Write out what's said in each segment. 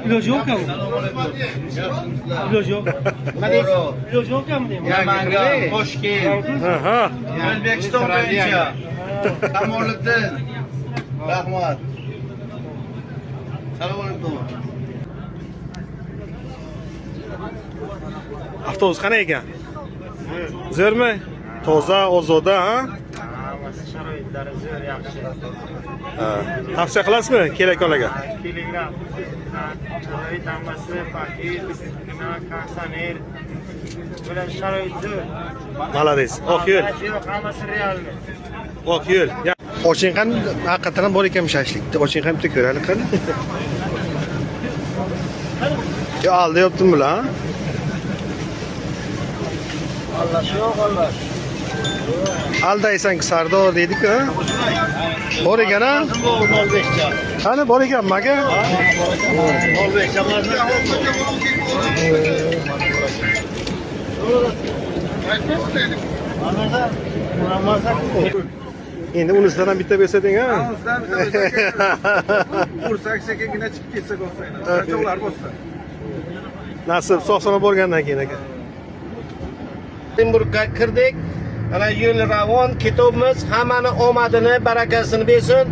İloji yok mu? İloji yok. İloji yok mu diyeyim? Yamanga, Toshkent, Aha. O'zbekiston bo'yicha. Kamoliddin. Rahmat. Assalomu alaykum. Avtobus qanday ekan? Zo'rmi? Toza, ozoda, ha? Sharoitlari zo'r, yaxshi. Ha. Tavsiya qilasizmi keraklarga? Telegram. Sharoit hammasi paket, kondisioner. Bular sharoit zo'r. Malades. Oq yo'l. Yo'q, hammasi realmi. Oq yo'l. Oching qani haqiqatan bor ekan shashlikda. Oching ham bitta ko'raylik qani. Yo alda yopdim bular. Allah yo'q, Allah. Aldaysan Sardor dedik-ku. Bor ekan ha? 05 cha. Qani bor ekan maka? 05 cha. Endi unisidan ham bitta bersading ha? Ursak sekingina chiqib ketsak o'xshaydi. Qachonlar bo'lsa. Nasib sog'-salomat bo'lgandan keyin aka. Timburga kirdik. Ana yo'l ravon ketyapmiz. Hammani omadini, barakasini bersin.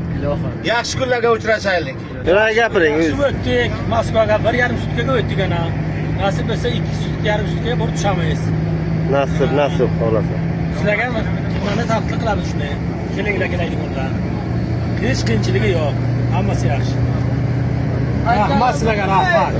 Yaxshi kunlarga uchrashaylik. Nima gapiring? Shu o'tdik. Moskvaga 1,5 sutkaga o'tdik ana. Nasib bo'lsa 2,5 sutkaga borib tushamiz. Nasib xohlasa. Sizlarga mana taqdir qilamiz shuni. Kelinglar kelaydiganlar. Hech qiyinchiligi yo'q. Hammasi yaxshi. Rahmat sizlarga, rahmat.